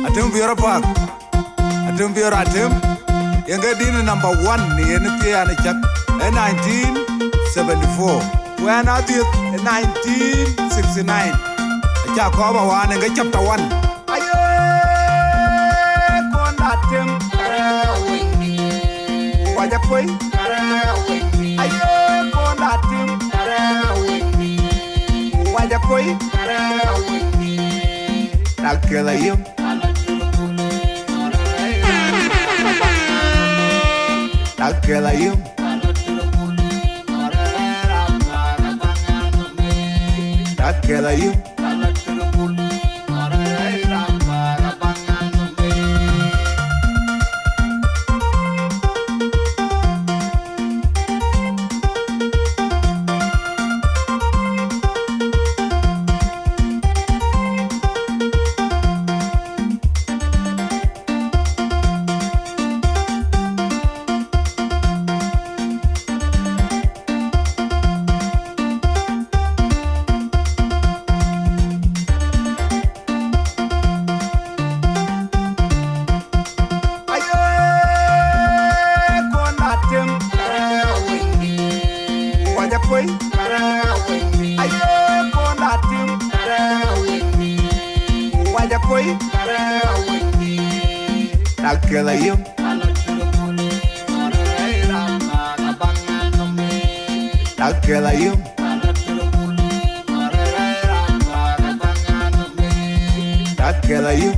Atem biara pak. Atem biara atem. Yang gadin number 1 ni NPA ni chak 1974. When I did 1969. Acha ko ba wan nga chapter 1. Aye kon atem karawini. Waja koi karawini. Aye kon atem karawini. Waja koi karawini. Nakela yum. Nakela yum. Nakela yum. Nakela yum. Nakela yum. Nakela yum.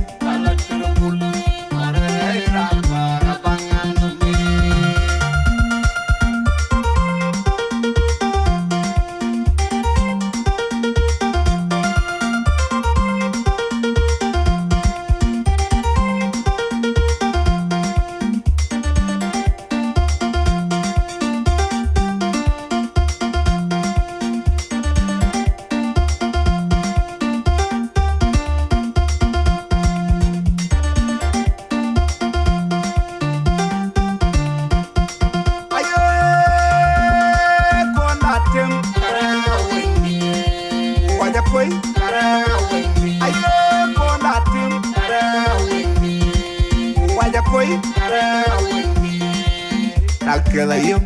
Nakela yum.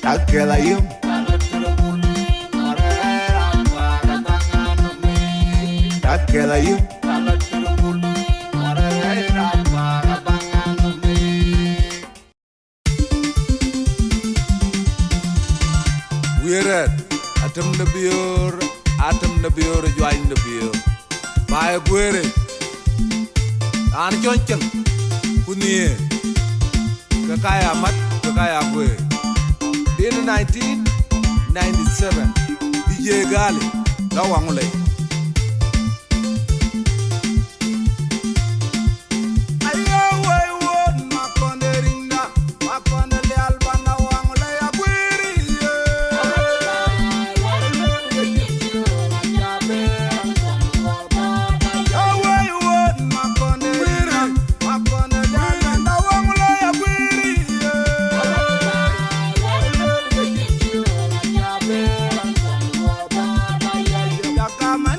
Nakela yum. Nakela yum. We're atem the biur join the biur. Bye guere. An chonchen kunie kakaya mat kakaya kwe in 1997 DJ Gali la wangule ayo way won makonde rinda makonde le albana wangule ya kwiri Come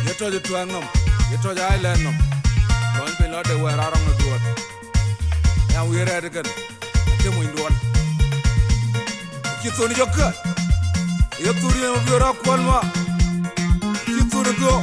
Yetoje tuangnom, yetoje islandnom. Don pin lo de werarong no duot. Ya wire de kan. Ate mo indon. Kitoni jokka. Yeturi mo biora kwalma. Kitoni go.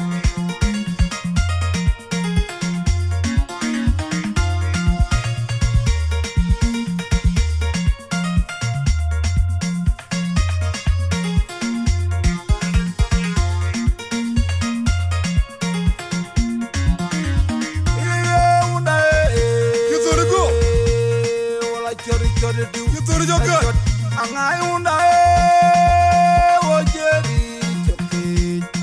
Kitoni jokka. Angai unda ojeri choki.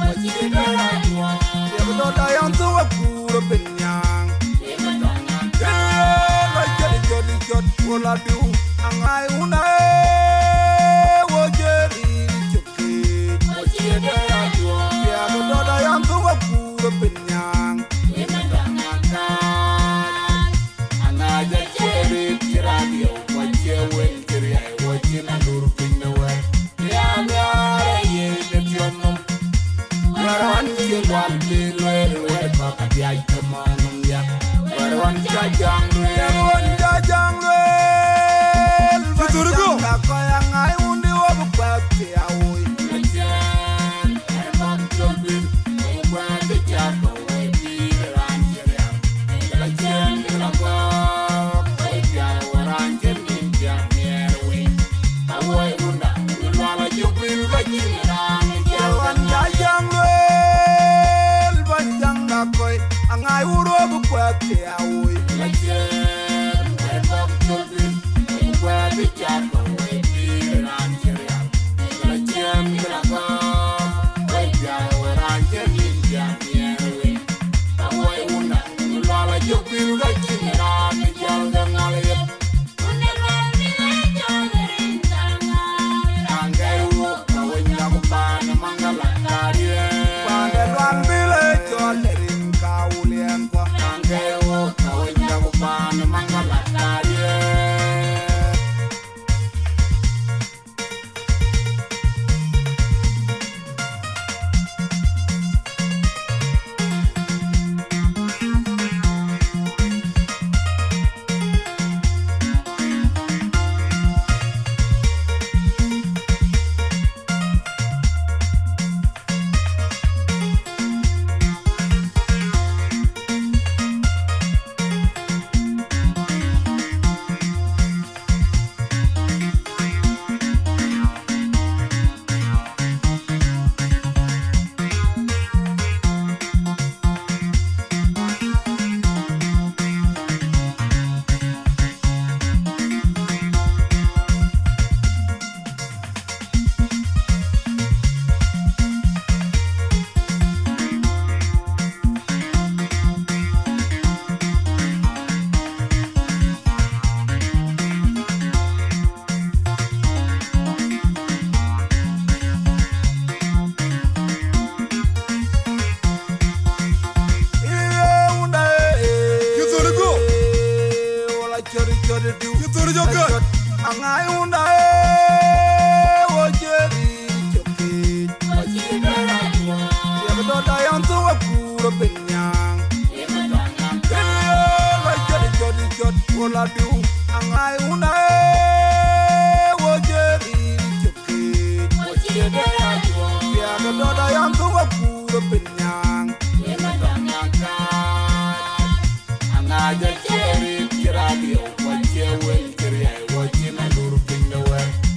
Ojeri dalawa. Yego dayan tu wakuro penyang. Yego dayan. La jeri jot wala du. Angai unda ojeri choki. Ojeri dalawa. Yego dayan tu wakuro penyang. Yego dayan. Anaja jeri radio. Angai uro bu kwate awoy. Kitoni jokka. Angai unda ojeri choki. Ojeri dalawa. Yego dayan tu wakuro penyang. Yego dayan. La jeri jot wala du. Angai unda ojeri choki. Ojeri dalawa. Yego dayan tu wakuro penyang. Yego dayan. Anaja jeri radio. Well, carry I watch him and do the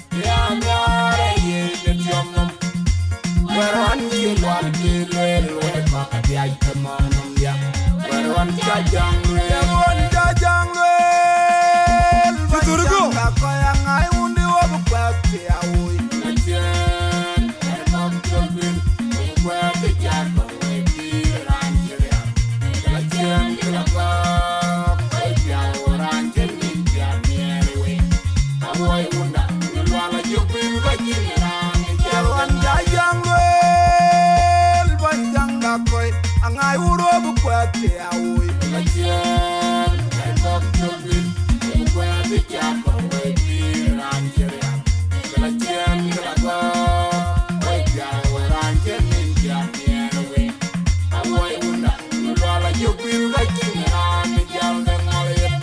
Jawan jajang wel banjang dakoi angai uro bukwate awi lajen kok jobin bukwate chapa we piran jeria lajen kelago we jawa ranjen ninja nierwe awoy unda lala jobin lajen ran jang dengalien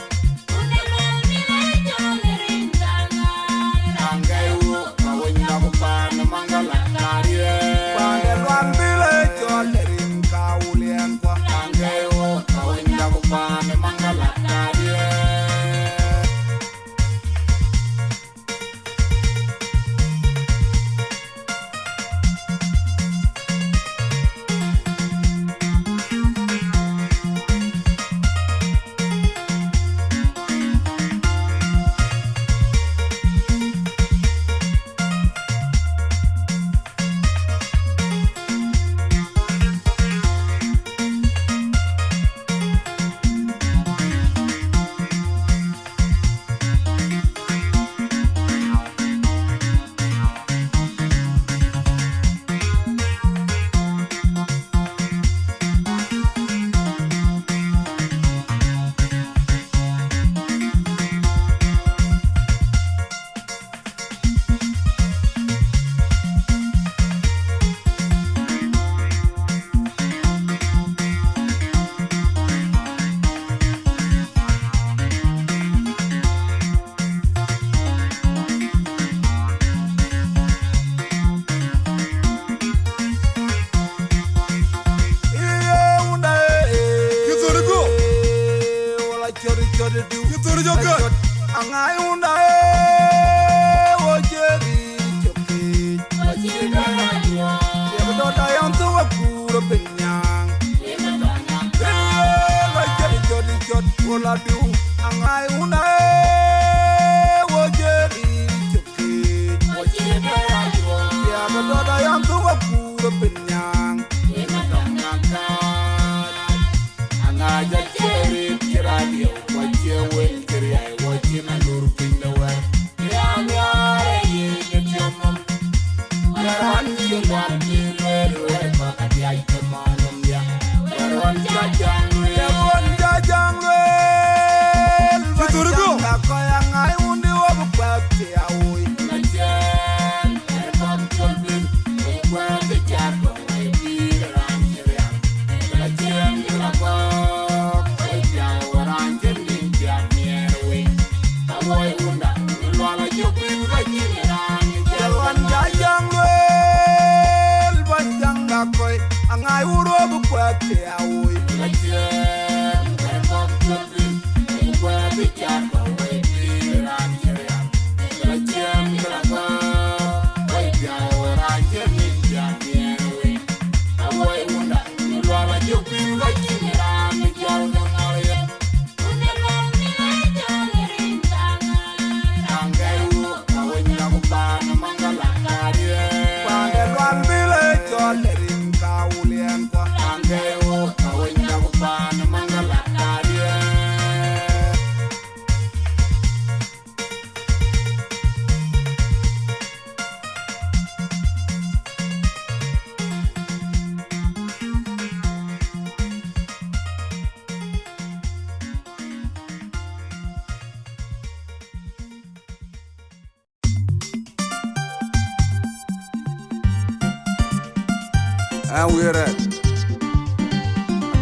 we're at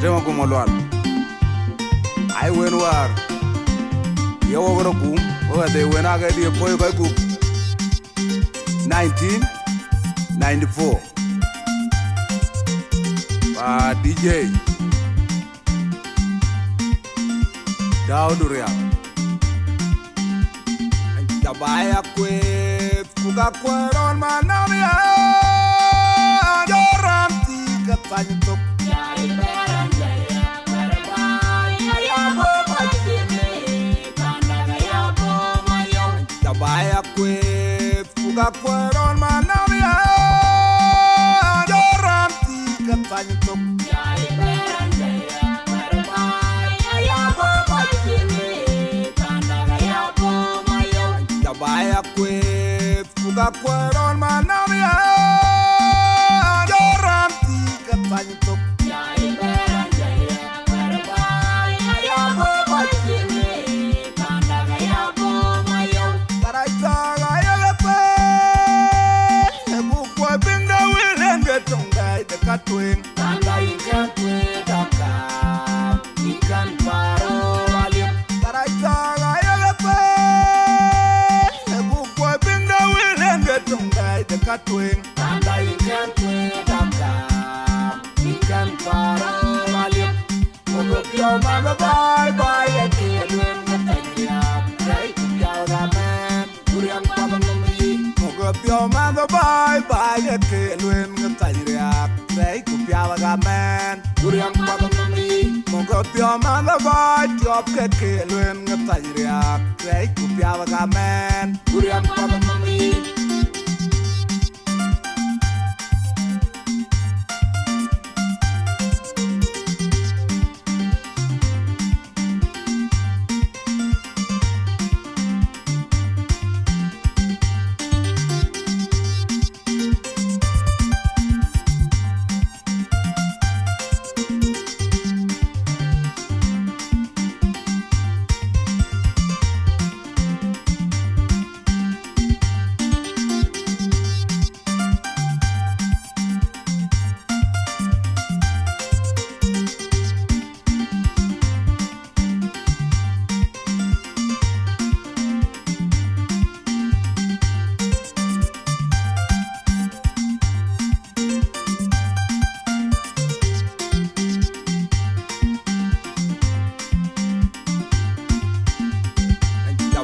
Demo Kumolwal. I win war. You over a boom, or they went out at the boy by book 1994. DJ Dauduria Jabaya Quet Kukakueron Manamia Joramti Katantok Jabaya Quet Kukakueron Manamia Joramti Katantok Jabaya Quet Kuga kweron manamia Joram tika tanyitok Taraitaga yagate Bukwa binda wilen getongai dekatwing Taraitaga yagate Bukwa binda wilen getongai dekatwing Bye bye again. Pio mando bye bye ke luen ngtairia dei ku piala gamen duriam padomi mongo pio mando bye job ke luen ngtairia dei ku piala gamen duriam padomi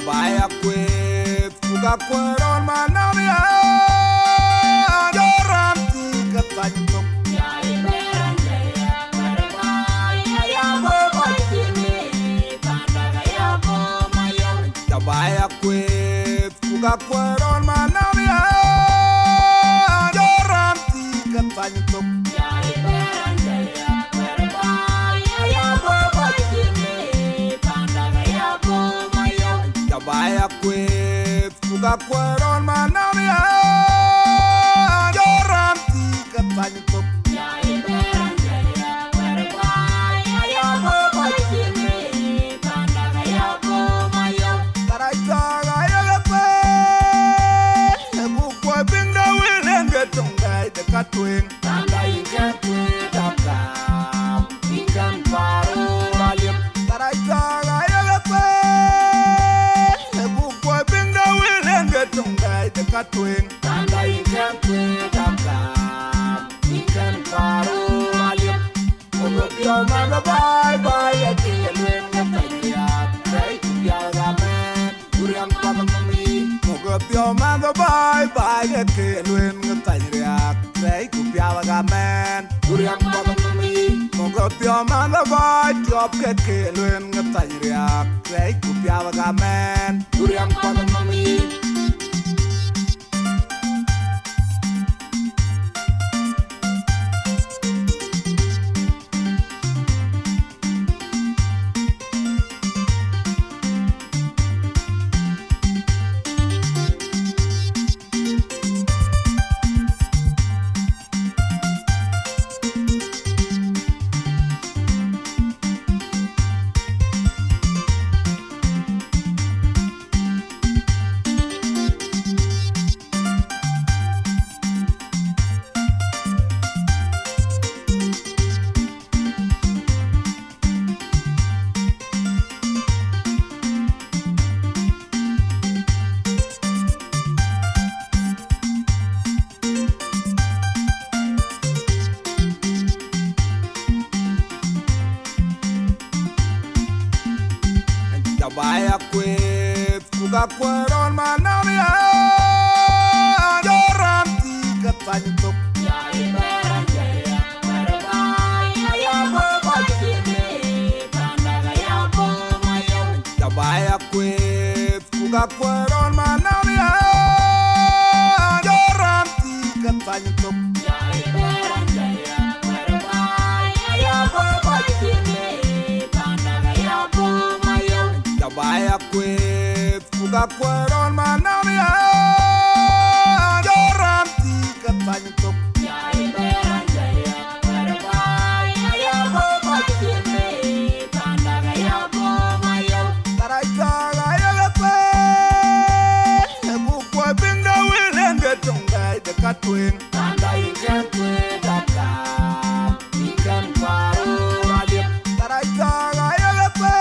Vaya kwe, fuga kweron manamia Joram tika tanyitok Vaya kwe, fuga kweron manamia Joram tika tanyitok Vaya kwe, fuga kweron manamia Joram tika tanyitok Taraitaga yagate Bukwa binda wilen getongai dekatwing Taraitaga yagate Bukwa binda wilen getongai dekatwing Bye bye again Pio mando bye bye ke luen ngtairia dei ku piala gamen duriam padomi mongo pio mando bye job ke luen ngtairia dei ku piala gamen duriam padomi Vaya kwe, fuga kweron manamia Joram tika tanyitok Vaya kwe, fuga kweron manamia Joram tika tanyitok Vaya kwe, fuga kweron manamia tungai de katwing. Anda ikan kwe dada, ikan paru alip. Taraika ayagape,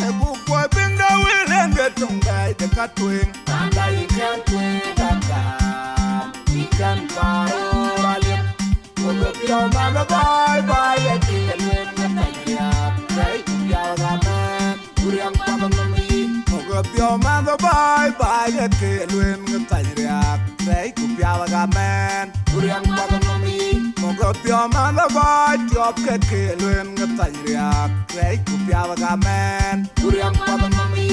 ebu kwe binda wilen de tungai de katwing. Anda ikan kwe dada, ikan paru alip. Kudu pio mama bye bye ekin wen nanya, kay kupia ramen, kuriang papa mami. Kudu pio mama bye bye ekin wen nanya, kay kupia ramen, kuriang papa mami. Kudu pio mama bye tiop ekin wen nanya, kay kupia ramen, kuriang papa mami.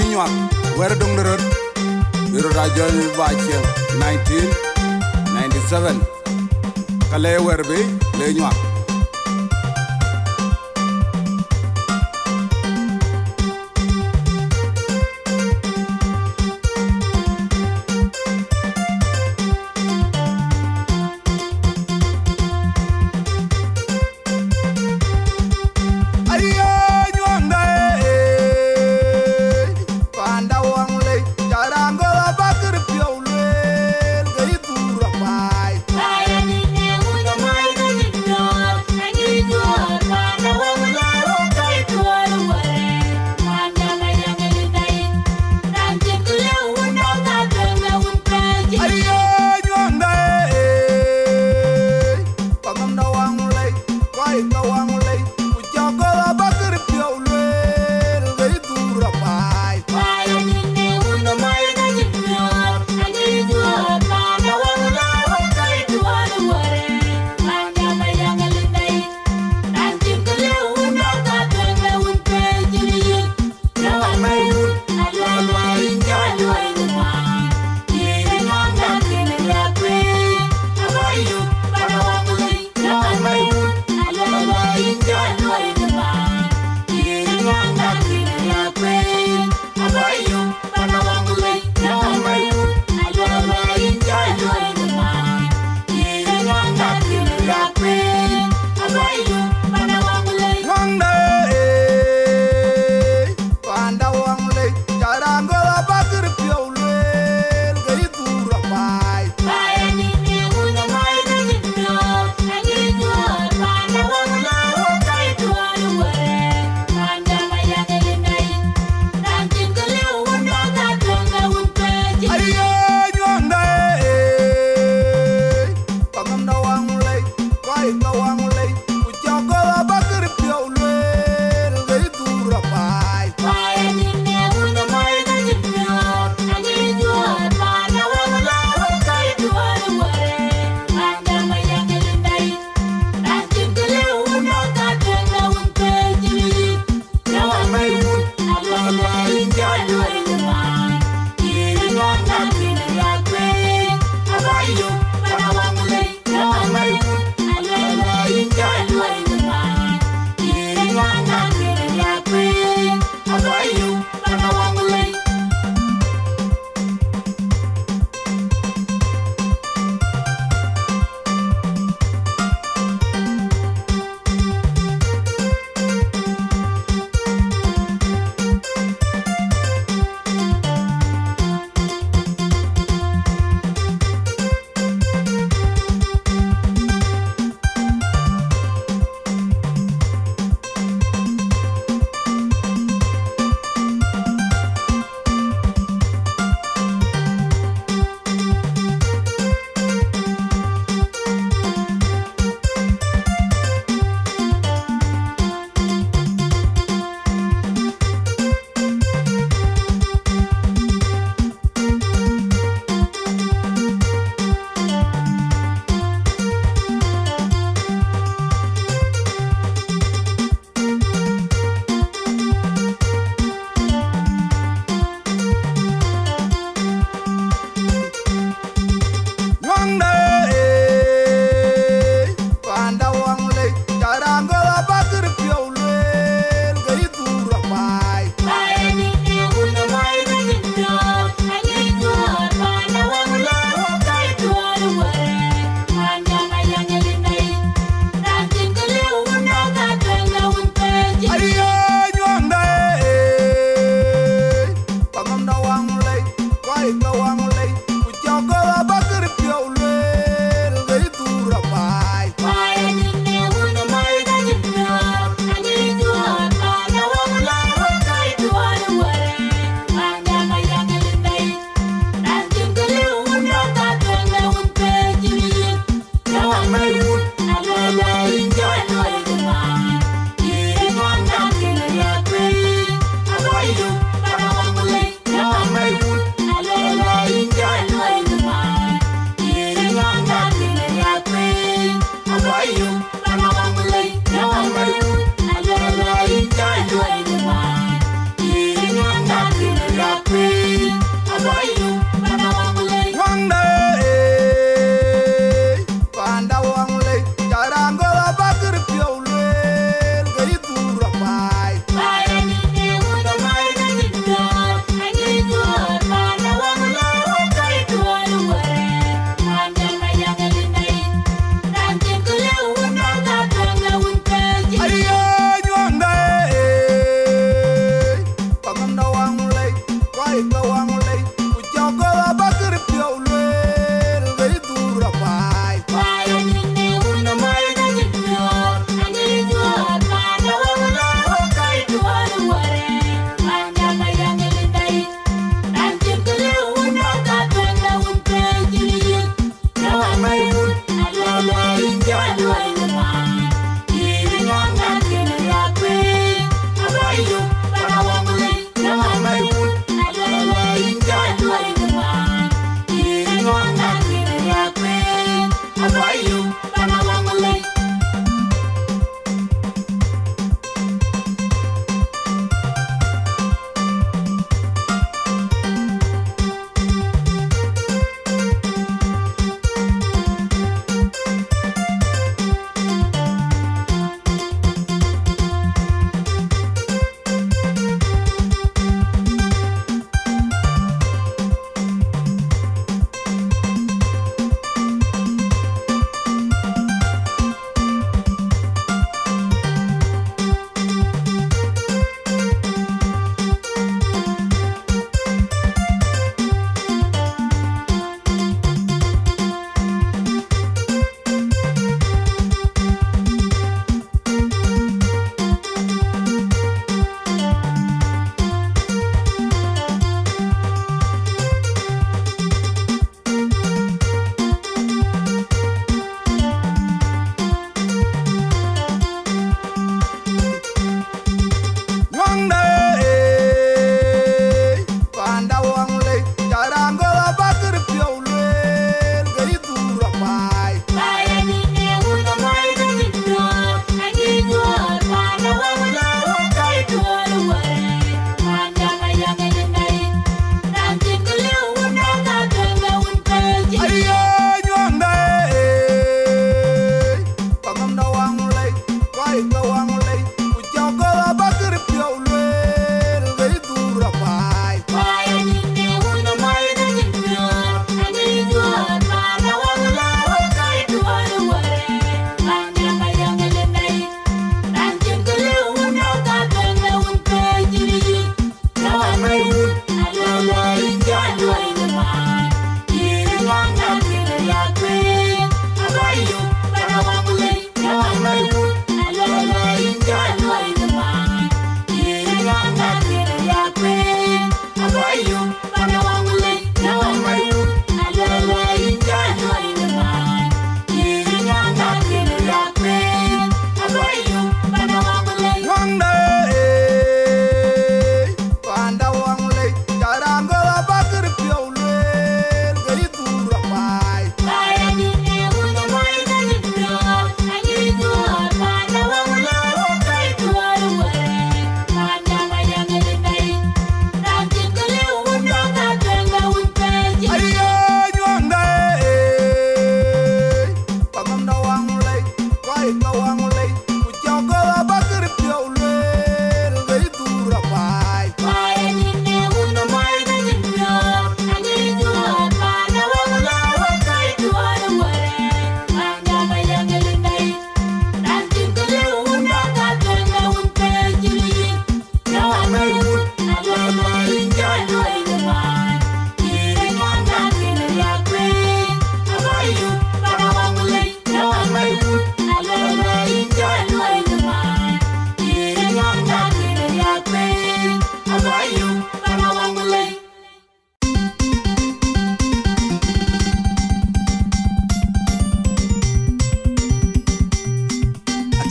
inwa wer dong lerot biro rajon bache 1997 kale wer be le nywa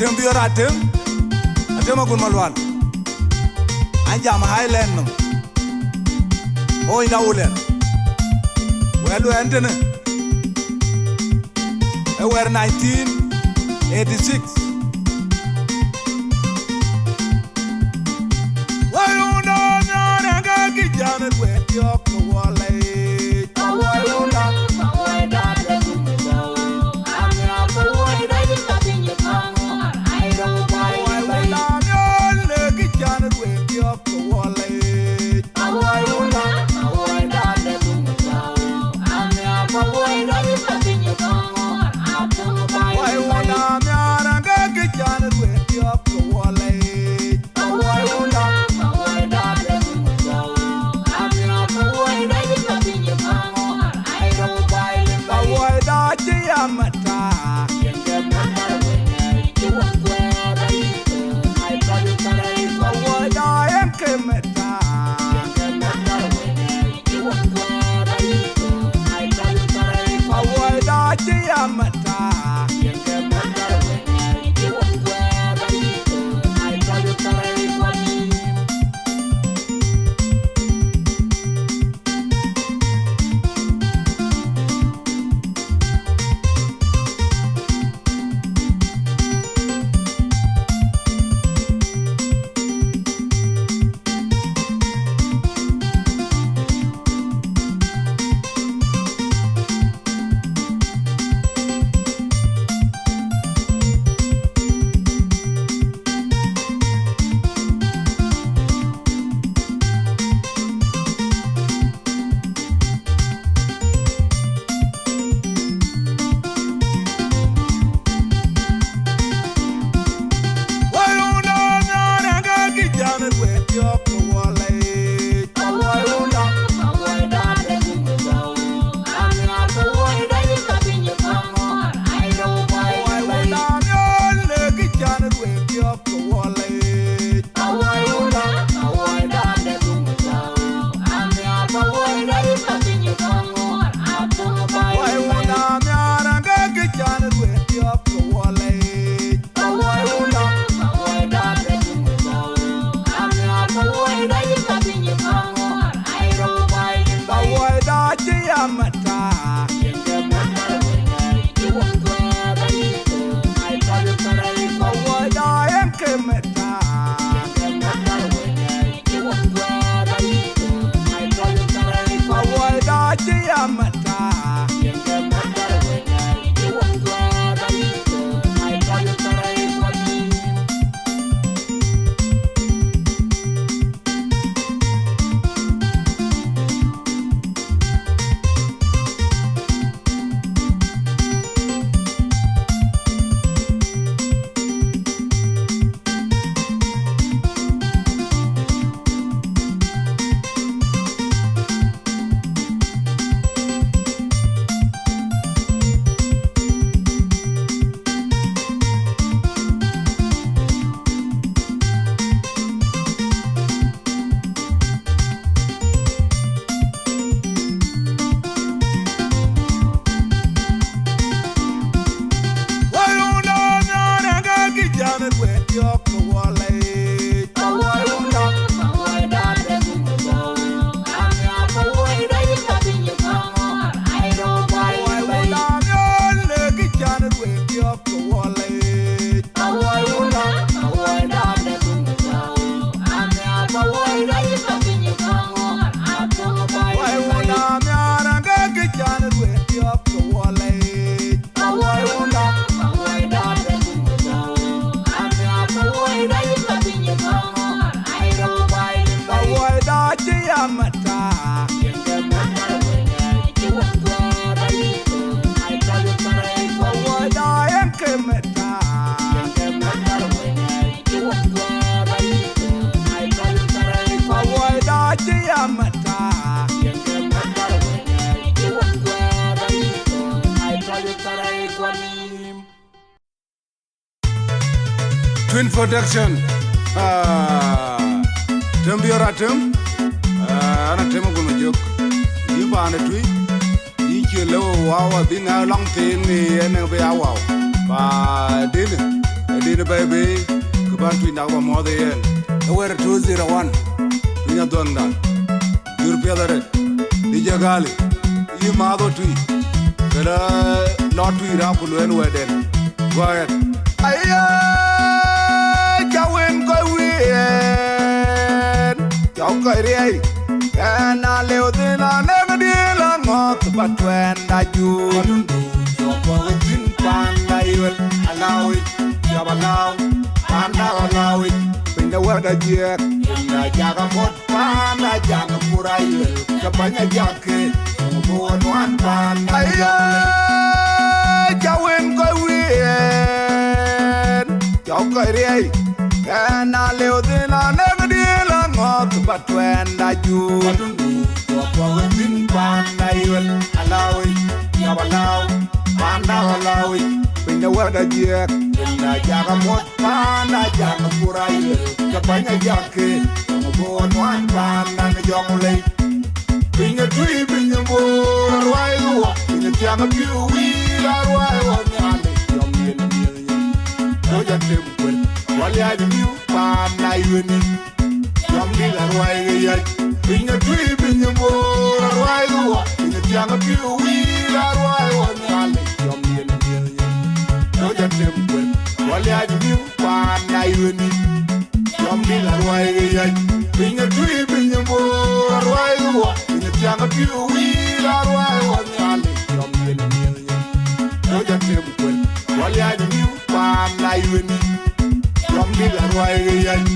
Atem biar atem akun malwan. Anja ma Highland no. Oh ina ulen. Welu entene. We were 1986. Wayuna nyana ngaki jana kweti okko wale. Wayuna Wayuna Yamata, you won't go. I tell you, for what I am Kemeta. You won't go. I tell you, for what I Yamata. You won't go. I tell you, for me. Twin production. Tembiaratem. Ana temo gono jok. Yiba ana tui. Yiki lewo wawa dinga long thing ni ene be awaw. Ba dine baby. Kuban twin awa more the end. Nowhere 201. Dunya donda. European red. Dija gali. Yimado tui. Kala lot tui rapulu en weden. Go ahead. Aye. Kawin koy wien Kaw koy riey Kena leo dina negdi la ngot Batwen da jun Jopo wajin panda iwel Alawi, yabalaw Panda alawi Pinda wada jek Pinda jaga mot panda Jaga pura iwel Kabanya jake Buwan wan panda Aye Kawin koy wien Kaw koy riey Kena leo dina negdi la ngot Batwen da jun Jopo wajin panda iwel Alawi, yabalaw Panda alawi Pinda wada jek Pinda jaga mot panda Jaga pura iwel Kabanya jake Buwan wan panda Ni jomulay Pinga tui pinga mbor Arwai luwa Pinga tianga piu wir Arwai wa nyale Jomyen Doja temkwel Wali aji miu Panda iweni Jomyen arwai gayaj Pinga tui pinga mbor Arwai luwa Pinga tianga piu wir Arwai wa nyale Jomyen Doja temkwel Wali aji miu Panda iweni Jomyen arwai gayaj Pinga tui pinga mbor Arwai luwa Pinga tianga piu wir Arwai wa nyale Jomyen Doja temkwel Wali aji miu Panda iweni Jomyen arwai gayaj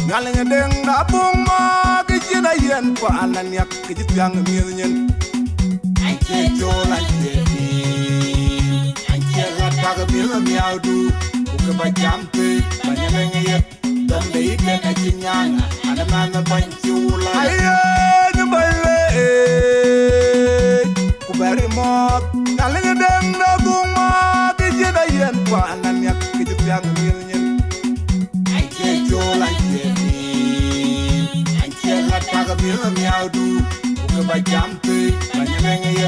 Ngalinga deng da bung ma Gijina yen pa anan yak Gijit yang mienyen Aike jolan jeti miaudu uke ba jampe banyalenge donde ite na chinyanga ana manga panchula aye nyumbaile kubari mok nalinga deng da guma kijeda yen pa anan yak kijupyang milnyen aye chola jeni aye la taga miaudu uke ba jampe banyalenge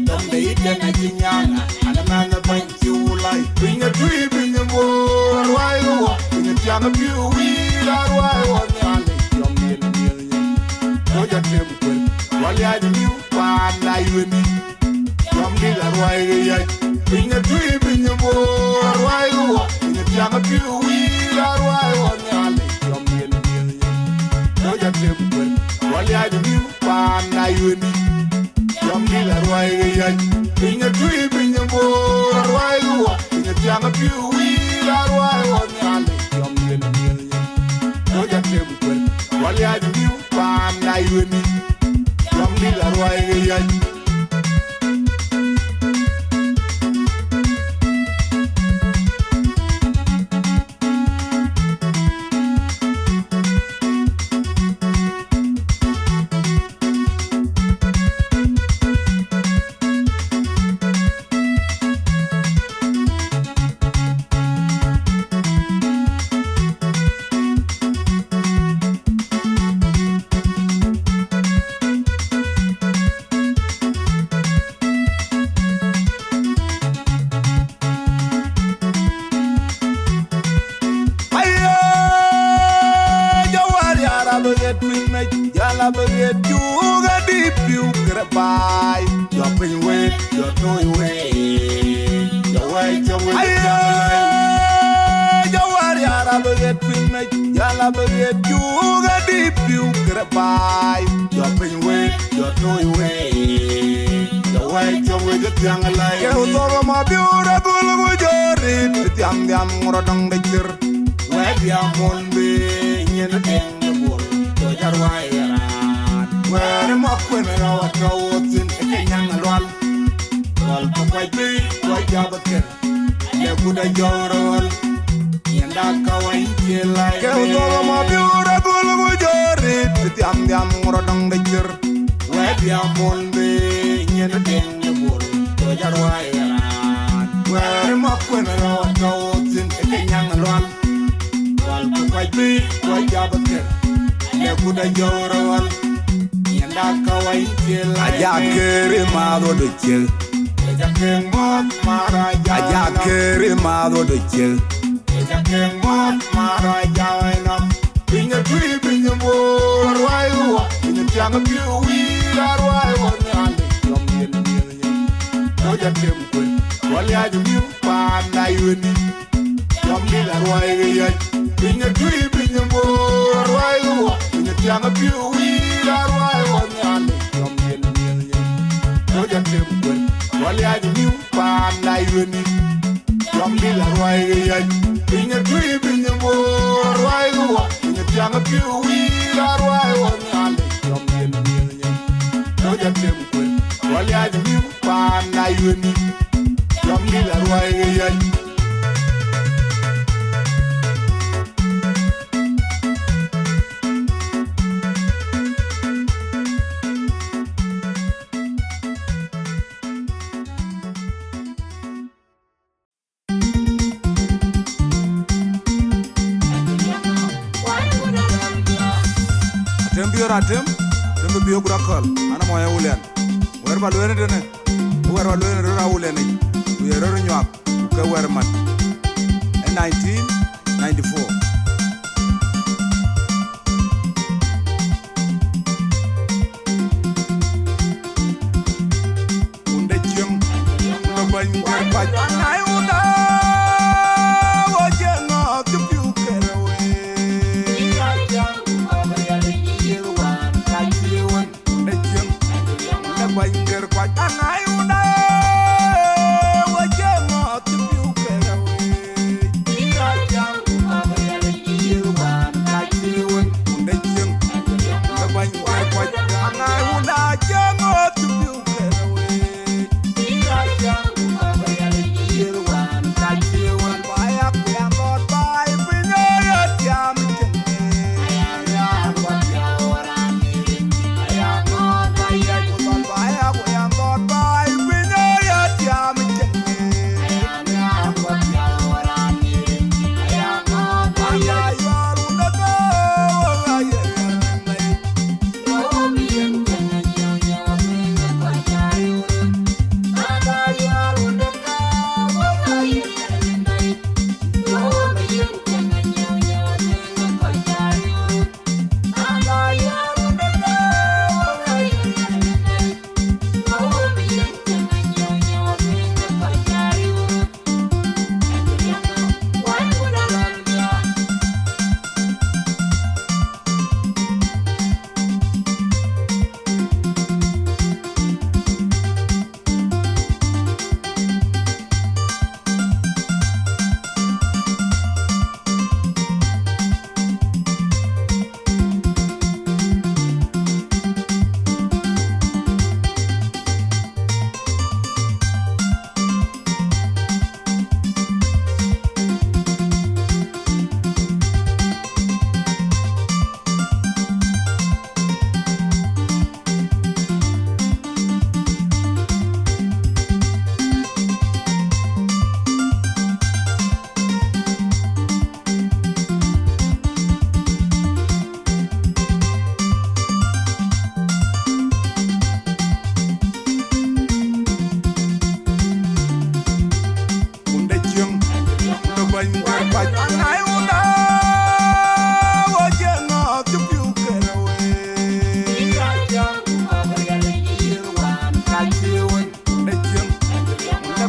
donde ite na chinyanga ana manga panchula binga tui binga mo arwai wo binga tianga piu wi arwai wo nyale yomil doja tempo wali adi miu pa na yumi yomil arwai ya binga tui binga mo arwai wo binga tianga piu wi arwai wo nyale yomil doja tempo wali adi miu pa na yumi yomil arwai ya binga tui binga mo arwai wo binga tianga piu wi arwai wo nyale yomil doja tempo wali adi miu pa na yumi yomil arwai ya Yala baget juga di piu kerepai, jopin we, jotoi we, jawai jawai jawai yala baget pinna, yala baget juga di piu kerepai, jopin we, jotoi we, jawai jawai jangalai. Kau toro ma biura bulu jori, tiang ngorodong dejer, we biamon be nyena deng bol. Jarwai yaran, where mokwen rawa kawotin ekanyang alwal, wal papai bi, wai jabaker, lebuda jorol, yanda kawai jelai. Kau tolo ma biura bulu jori, tiam ngorodong dejer, wai biamon be nyena deng bol. Jarwai yaran, where mokwen rawa kawotin ekanyang alwal, wal papai bi, wai jabaker. Kuda jorol yanda kawai jela aja kere mado de chel aja kemot maraja aja kere mado de chel aja kemot maraja ina binga tui binga mo arwai wo binga tianga piu wi arwai wo nyale yomil doja tempo wali aju miu pa na yuni yomil arwai ya binga tui binga mo arwai wo Yanga piu wi arwai wo nyale yomil doja tempo wali adi miu pa na yuni yomil arwai ya binga tui binga mo arwai wo yanga piu wi arwai wo nyale yomil doja tempo wali adi miu pa na yuni yomil arwai ya Ratem, tembe biyo kurakal, ana moya ulen. Wer ba luene dene, wer ba luene rora ulen ni. We rora nyap, ke wer mat. In 1994. Unde jeng, lo ban wer pa. Ai unda, wo jengo tu piu kerewe. Banger kwa anai una wajengo tupiu kerewe ira jang kumaba yale yiwa na jiwen ndejeng banger kwa anai una jengo tupiu kerewe ira jang kumaba yale yiwa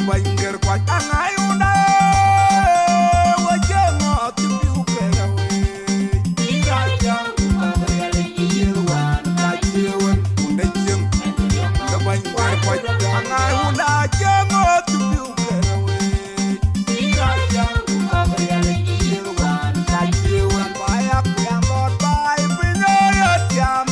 banger kwa angayuna wajengo tipiukerawe iraja kumabele iyewan kajewan undejem da banger kwa angayuna jengo tipiukerawe iraja kumabele iyewan kajewan bayak yamot bay pinyo tiam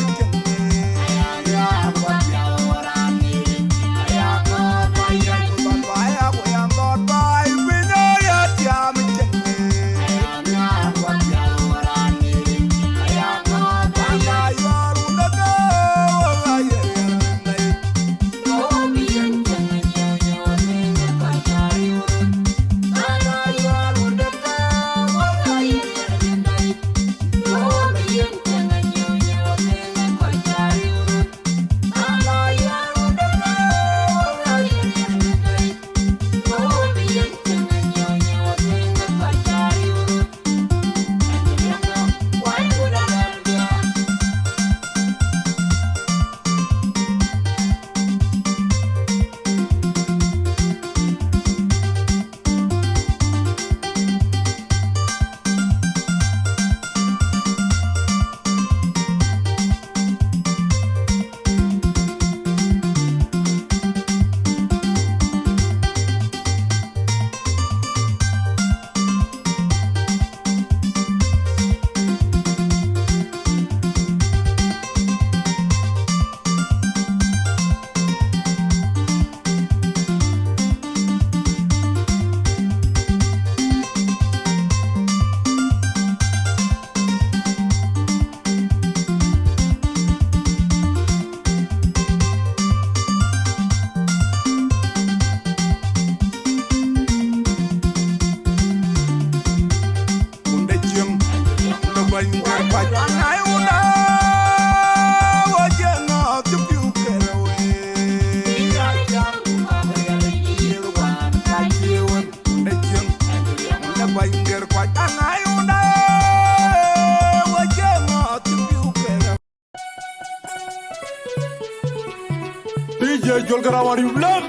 DJ Jolgarawari Vlog.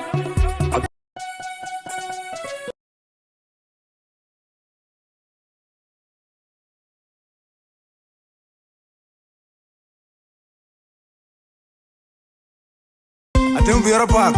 Atem Viera Park.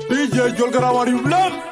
DJ Jolgarawari Vlog.